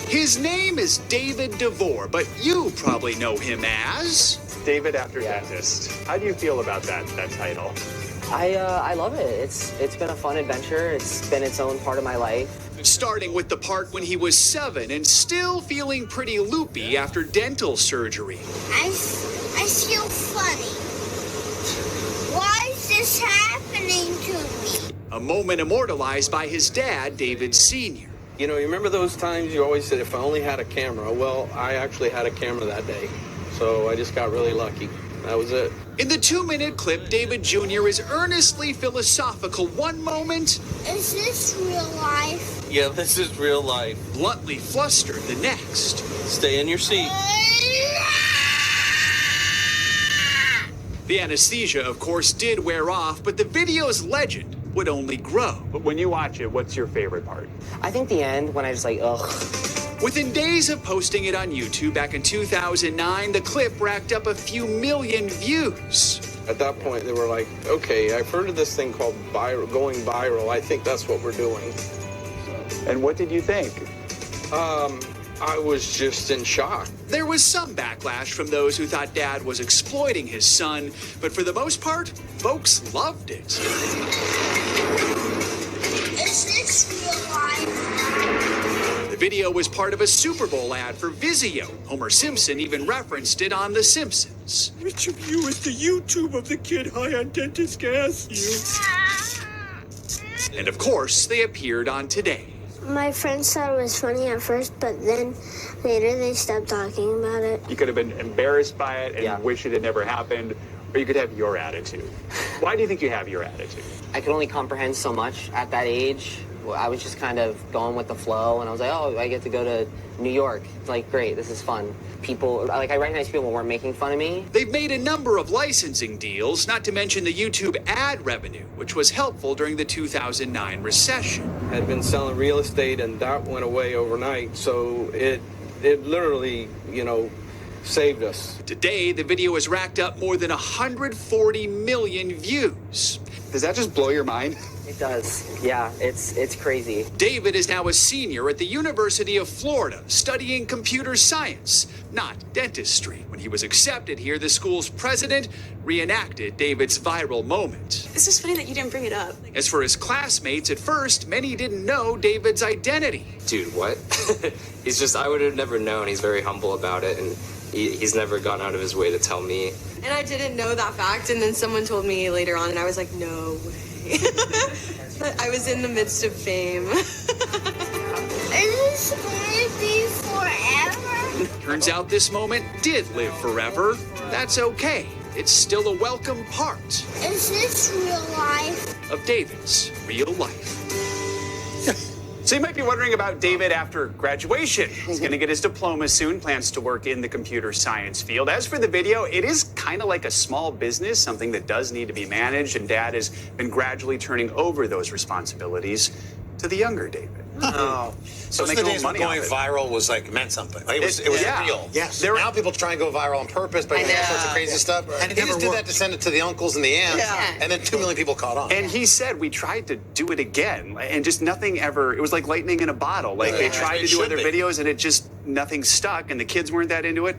His name is David DeVore, but you probably know him as... David After Dentist. How do you feel about that title? I love it. It's been a fun adventure. It's been its own part of my life. Starting with the part when he was 7 and still feeling pretty loopy after dental surgery. I feel funny. Why is this happening to me? A moment immortalized by his dad, David Sr. You know, you remember those times you always said, if I only had a camera? Well, I actually had a camera that day. So I just got really lucky. That was it. In the 2-minute clip, David Jr. is earnestly philosophical one moment. Is this real life? Yeah, this is real life. Bluntly flustered the next. Stay in your seat. The anesthesia, of course, did wear off, but the video's legend would only grow. But when you watch it, what's your favorite part? I think the end, when I just like, ugh. Within days of posting it on YouTube back in 2009, the clip racked up a few million views. At that point, they were like, okay, I've heard of this thing called going viral. I think that's what we're doing. And what did you think? I was just in shock. There was some backlash from those who thought Dad was exploiting his son, but for the most part, folks loved it. Is this real life? The video was part of a Super Bowl ad for Vizio. Homer Simpson even referenced it on The Simpsons. Which of you is the YouTube of the kid high on dentist gas? And of course, they appeared on Today. My friends thought it was funny at first, but then later they stopped talking about it. You could have been embarrassed by it and wish it had never happened, or you could have your attitude. Why do you think you have your attitude? I could only comprehend so much at that age. I was just kind of going with the flow, and I was like, oh, I get to go to New York. It's like, great, this is fun. People, like, I recognize people weren't making fun of me. They've made a number of licensing deals, not to mention the YouTube ad revenue, which was helpful during the 2009 recession. Had been selling real estate, and that went away overnight. So it literally, you know, saved us. Today, the video has racked up more than 140 million views. Does that just blow your mind? It does. Yeah, it's crazy. David is now a senior at the University of Florida, studying computer science, not dentistry. When he was accepted here, the school's president reenacted David's viral moment. It's just funny that you didn't bring it up. As for his classmates, at first, many didn't know David's identity. Dude, what? I would have never known. He's very humble about it, and he's never gone out of his way to tell me. And I didn't know that fact, and then someone told me later on, and I was like, no way. I was in the midst of fame. Is this going to be forever? Turns out this moment did live forever. That's okay. It's still a welcome part. Is this real life? Of David's real life. So you might be wondering about David after graduation. He's going to get his diploma soon, plans to work in the computer science field. As for the video, it is kind of like a small business, something that does need to be managed, and Dad has been gradually turning over those responsibilities to the younger David. Oh, So those are making the a days little when money going off it. viral was like meant something. Like, it was Yeah. real. Yes. Now people try and go viral on purpose by doing all sorts of crazy stuff. And he just did that to send it to the uncles and the aunts. And then 2 million people caught on. And he said, we tried to do it again, and just nothing ever, it was like lightning in a bottle. Like, they tried to do It other should be. videos, and it just, nothing stuck, and the kids weren't that into it.